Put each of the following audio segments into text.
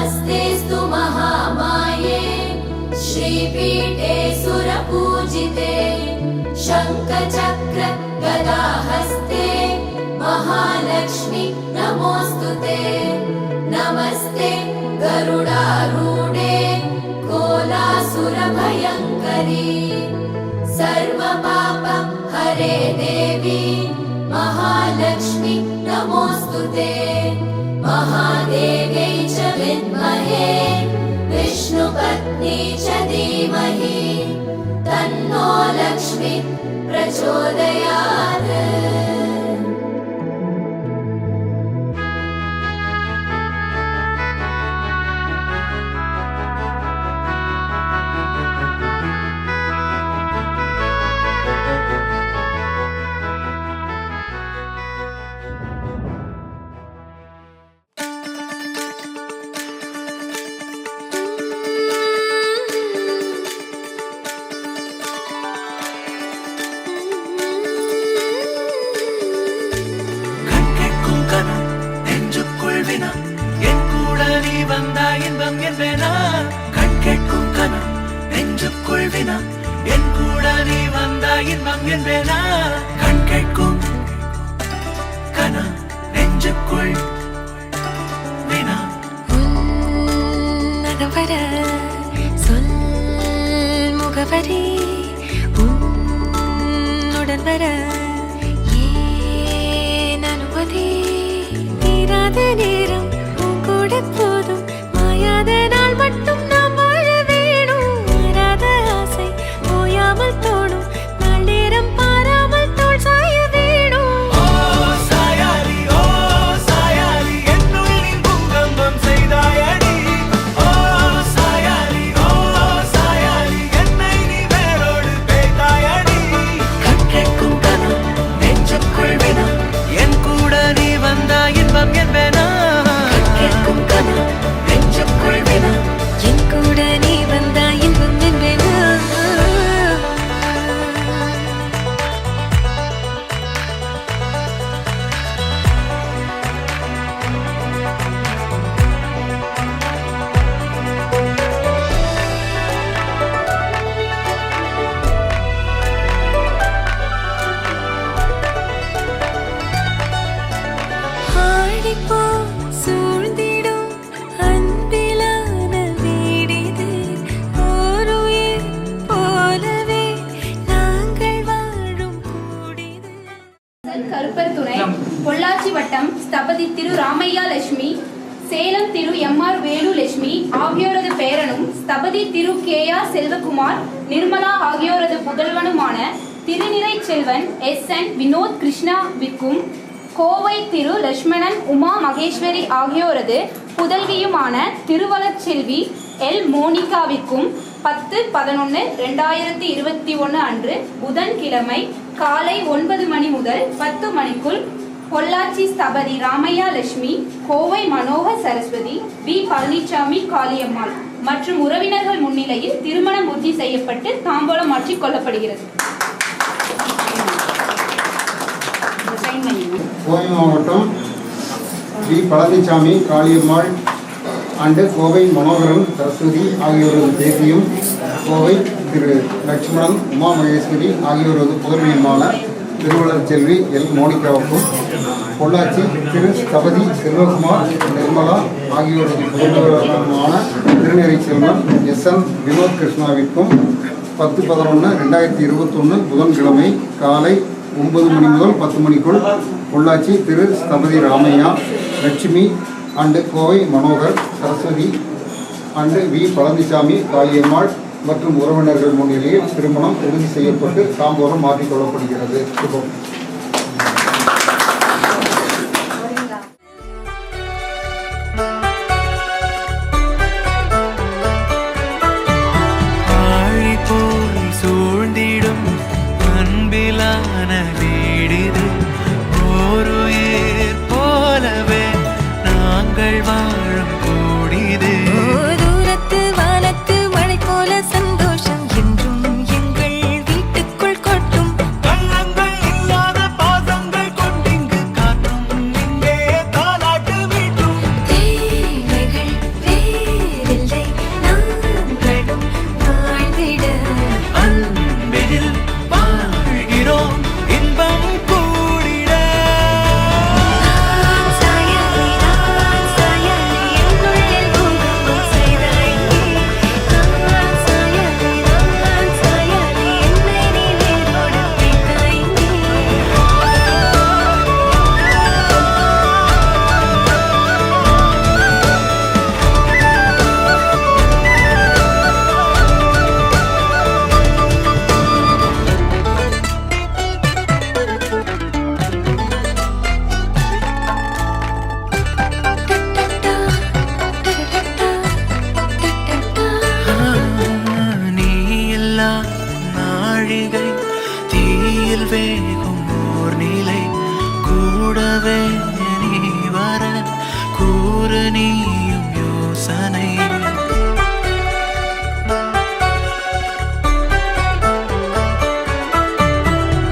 नमस्तेस्तु महामाये श्रीपीठे सुरपूजिते शङ्खचक्र गदाहस्ते महालक्ष्मी नमोऽस्तुते। नमस्ते गरुडारूढे कोलासुरभयङ्करी सर्वपाप हरे देवी महालक्ष्मी नमोऽस्तुते। महादेव्यै च विद्महे विष्णुपत्नी च धीमहि तन्नो लक्ष्मी प्रचोदयात्। முகவரி உன்னுடன் வர ஏன் அனுமதி தீராத நேரம் உன் கூட போதும் மாயாத நாள் மட்டும் நாம் வாழ வேணும் மாறாத ஆசை ஓயாமல் தோணும் நாள் நேரம் பாராமல் தோல் சாய வேணும் பொள்ளாச்சி வட்டம் ஸ்தபதி திரு ராமையா லட்சுமி, சேலம் திரு எம்.ஆர். வேலு லட்சுமி ஆகியோரது பேரனும் ஸ்தபதி திரு கே.ஆ. செல்வகுமார் நிர்மலா ஆகியோரது புதல்வனுமான திருநிறை செல்வன் எஸ்.என். வினோத் கிருஷ்ணாவிற்கும் கோவை திரு லட்சுமணன் உமா மகேஸ்வரி ஆகியோரது புதல்வியுமான திருவளச்செல்வி எல். மோனிகாவிற்கும் 10/11/2021 அன்று புதன்கிழமை காலை 9 மணி முதல் 10 மணிக்குள் பொள்ளாச்சி ஸ்தபதி ராமையா லட்சுமி, கோவை மனோகர் சரஸ்வதி, வி. பழனிசாமி காளியம்மாள் மற்றும் உறவினர்கள் முன்னிலையில் திருமணம் உறுதி செய்யப்பட்டு தாம்பூலம் மாற்றிக் கொள்ளப்படுகிறது. கோவை மாவட்டம் வி. பழனிசாமி காளியம்மாள் அண்டு கோவை மனோகரன் சரஸ்வதி ஆகியோரது பேத்தியும் கோவை திரு லட்சுமணன் உமா மகேஸ்வரி ஆகியோரது புதல்வியுமான திருவளர்ச்செல்வி எல். மோனிகாவுக்கும் பொள்ளாச்சி திரு ஸ்தபதி செல்வகுமார் நிர்மலா ஆகியோரது புதல்வருமான திருநெறி செல்வன் எஸ்.என். வினோத் கிருஷ்ணாவிற்கும் 10/11/2021 புதன்கிழமை காலை 9 மணி முதல் 10 மணிக்குள் Pollachi Thiru Sthapathi Ramaiah Lakshmi and Kovai Manohar Saraswathi and V. Palanisamy Kaliammal மற்றும் உறவினர்கள் முன்னிலையில் திருமணம் உறுதி செய்யப்பட்டு தாம்பூலம் மாற்றிக்கொள்ளப்படுகிறது. சூழ்ந்திடும் அன்பிலான வீடிது ஓருயிர் போலவே நாங்கள் வாழும் கூடிது. தூரத்து வானத்து மழை போல சந்தோஷம் என்றும் எங்கள் வீட்டுக்குள் கொட்டும். கள்ளங்கள் இல்லாத பாசங்கள் கொண்டிங்கு காற்றும் இங்கே தாலாட்டு மீட்டும். தேவைகள் நீயும் யோசனை.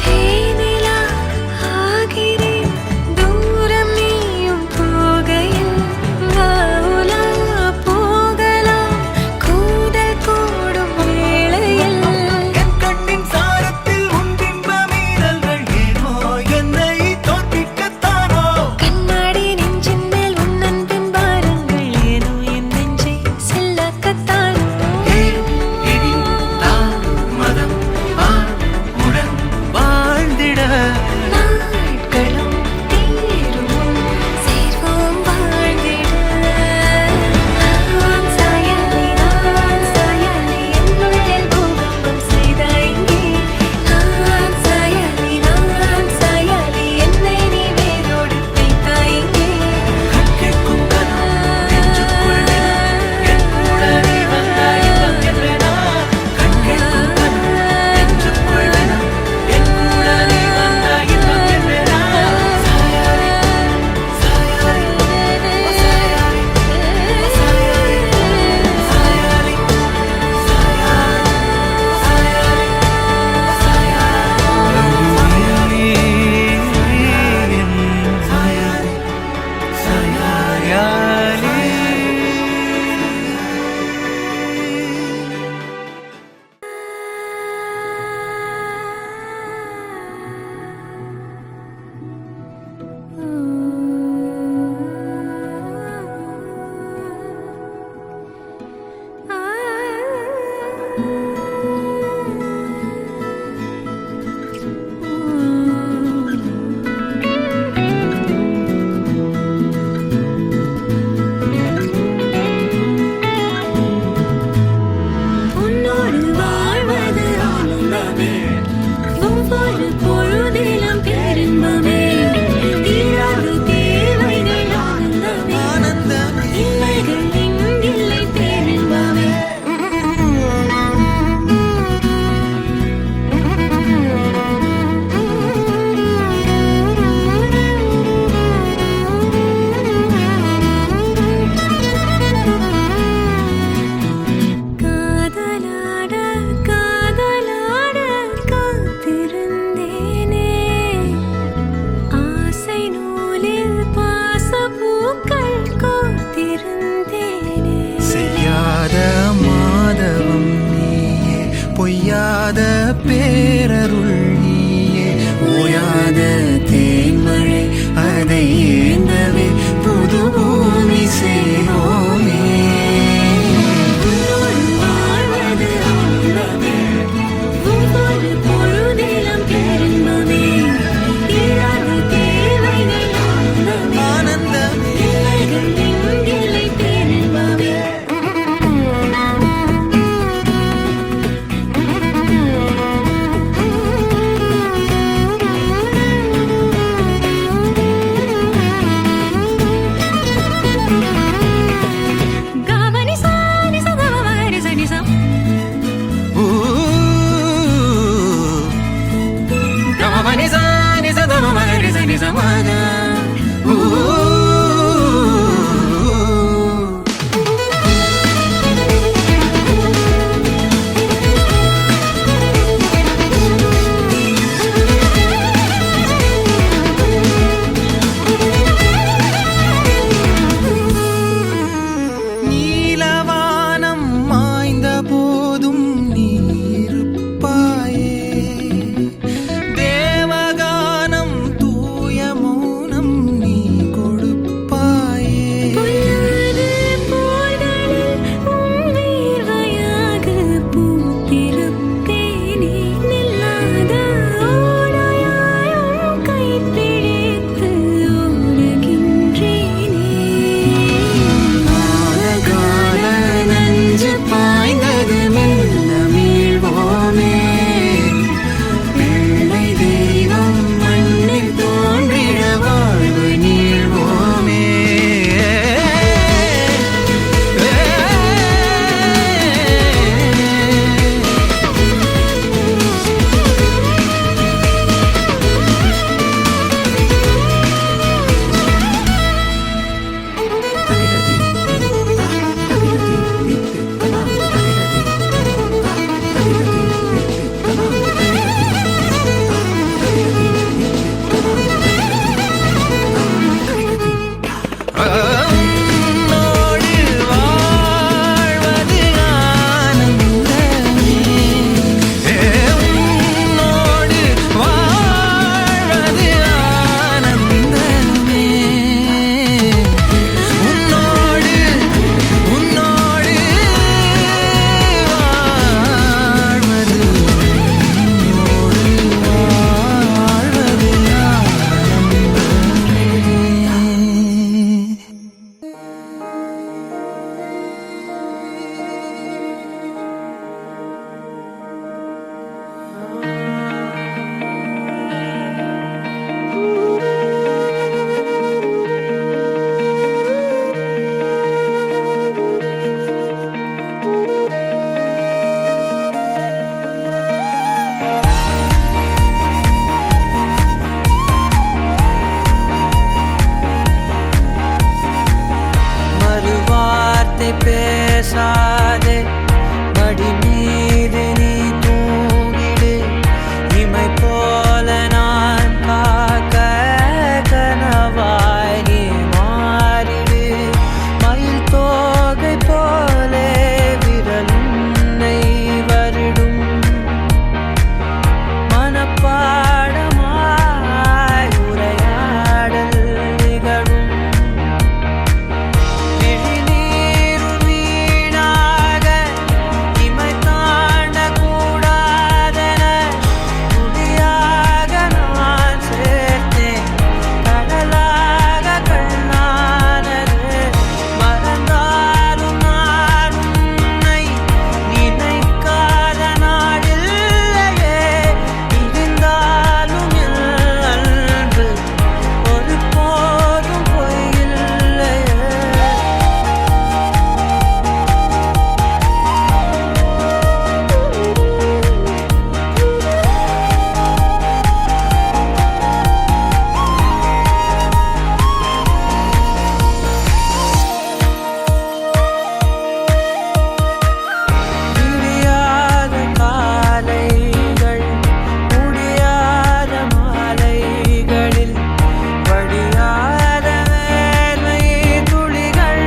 தேனிலா ஆகிறேன் தூரம் நீயும் போகையில் வாவுலா போகலாம் கூடல் கூடும் வேளையில் என் கண்ணின் சாரத்தில் உன் பிம்ப மீறல்கள் ஏனோ என்னை தோற்பிக்கத்தானோ. கண்ணாடி நெஞ்சின் மேல் உன் அன்பின் பாரங்கள் ஏனோ என் நெஞ்சை செல்லாக்கத்தானோ இனி தாமதம் உடன் வாழ்ந்திட நாட்களும் தீரும் சேர்வோம் வாழ்ந்திட. நான் சாயலி என்னுள்ளே பூகம்பம் செய்தாய் இங்கே. நான் சாயலி என்னை நீ வேரோடு வைத்தாய் இங்கே. கேட்கும் கனம் நெஞ்சுக்குள் வினம் என் கூட நீ வந்தாய் இன்பம் என்பேனா. கண் கேட்கும் கனம் நெஞ்சுக்குள் வினம் என் கூட நீ வந்தாய் இன்பம் என்பேனா. சாயாரே சாயாரே சாயாரே சாயாரே உன்னோடு வாழ்வது ஆனந்தமே ஒவ்வொரு பொழுதிலும் பேரின்பமே தீராது தேவைகள் ஆனந்தமே இல்லைகள் இங்கில்லை பேரின்பமே. காதலாட காதலாட காத்திருந்தேனே ஆசை நூலில் பாசப்பூக்கள் கோர்த்திருந்தேனே. செய்யாத மாதவம் நீயே பொய்யாத பேரருள் நீயே ஓயாத தேன்மழை அதை ஏந்தவே புது பூமி செய்வோமே. உன்னோடு வாழ்வது ஆனந்தமே ஒவ்வொரு பொழுதிலும் பேரின்பமே தீராது தேவைகள் ஆனந்தமே இல்லைகள் இங்கில்லை பேரின்பமே. வார்த்தை பேசாதே மடி மீது நீ தூங்கிடு இமை போல நான் காக்க கனவாய் நீ மாறிடு மயில் தோகை போலே விரலுன்னை வருடும் மனப்பாடமாய் உரையாடல் நிகழும் விழிநீரும் வீணாக இமை தாண்ட கூடாதென துளியாக நான் சேர்த்தேன் கடலாக கண்ணானது மறந்தாலும் நான் உன்னை நினைக்காத நாடில்லையே இருந்தாலும் என் அன்பு ஒரு போதும் பொய்யில்லையே முடியாத காலைகள் முடியாத மாலைகளில் வடியாத வேர்வை துளிகள்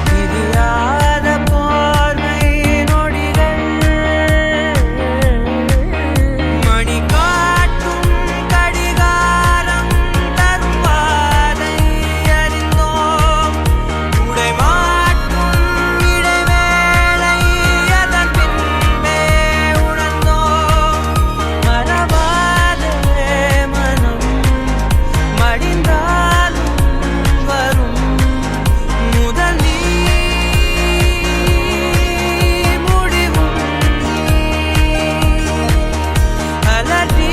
பிரியாத போர்வை நொடிகள் மணி காட்டும் கடிகாரம் தரும் வாதை அறிந்தோம் உடை மாற்றும் இடைவேளை அதன் பின்பே உணர்ந்தோம் மறவாதே மனம் மடிந்தாலும் வரும் முதல் நீ முடிவும் அலறி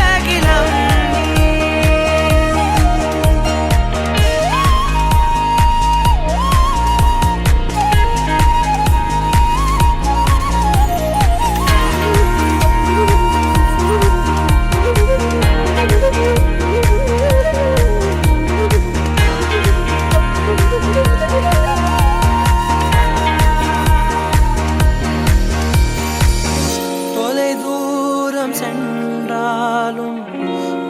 அகிலம் தொலை தூரம் சென்றாலும்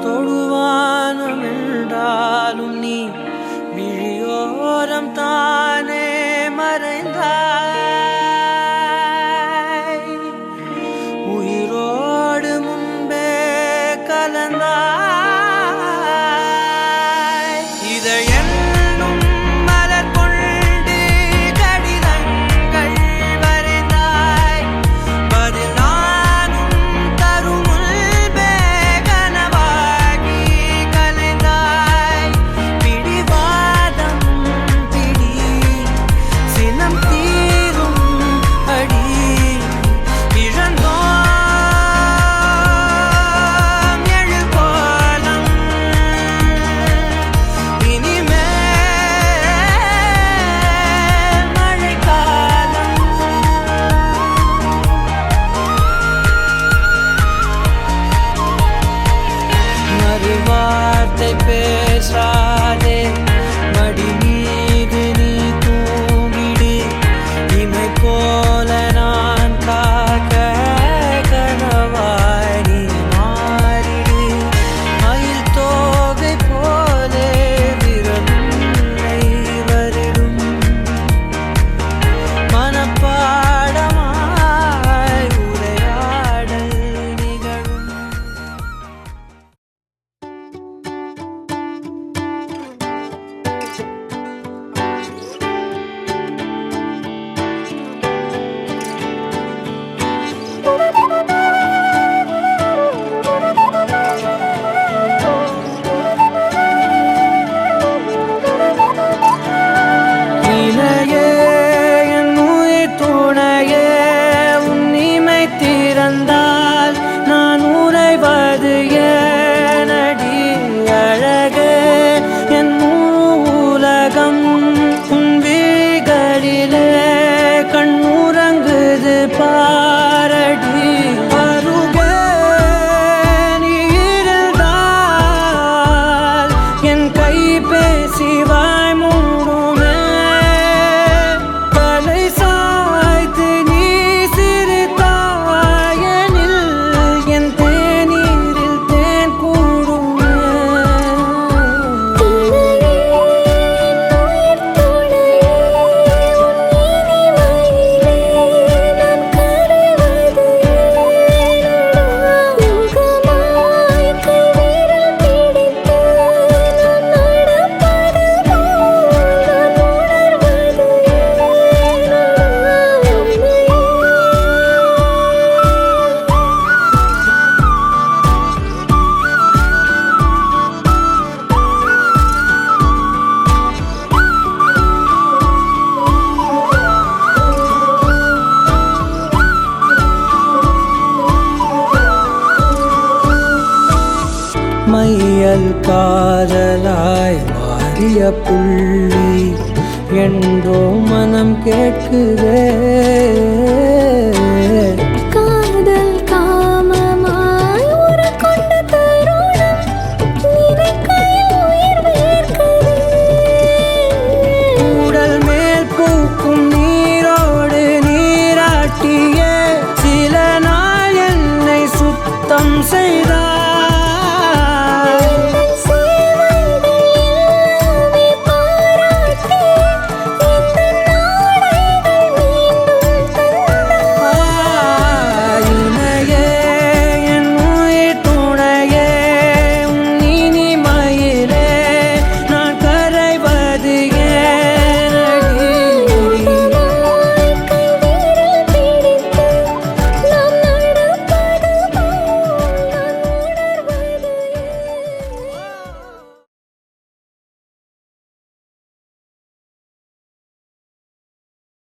தொடுவானம் என்றாலும் நீ விழியோரம் தானே மறைந்தாய் உயிரோடு முன்பே கலந்தாய் இதை என்னும் மலர் கொண்டு கடிதங்கள் வரைந்தாய் பதில் நானும் தரும் முன்பே கனவாகி கலைந்தாய் பிடிவாதம் பிடி சினம் தீரும் அடி இழந்தோம் எழில் கோலம் இனிமேல் மழைக்காலம் மறுவார்த்தை பேசாதே மடி மீது நீ தூங்கிடு இமை போல நான் காக்க கனவாய் நீ மாறிடு மயில் தோகை போலே விரலுன்னை வருடும் மனப்பாடமாய் உரையாடல் நிகழும் சிவாய் மூடுமே தலை சாய்த்து நீ சிரித்தாயனில் என் தேநீரில் தேன் கூடுமே மையல் காதலாய் மாறிய புள்ளி என்றோ மனம் கேட்குதே காதல் காமமாய் உருக்கொண்ட தருணம் நினைக்கையில் உயிர் வேர்க்குதே உடல் மேல் பூக்கும் நீரோடு நீராட்டிய சில நாள் என்னை சுத்தம் செய்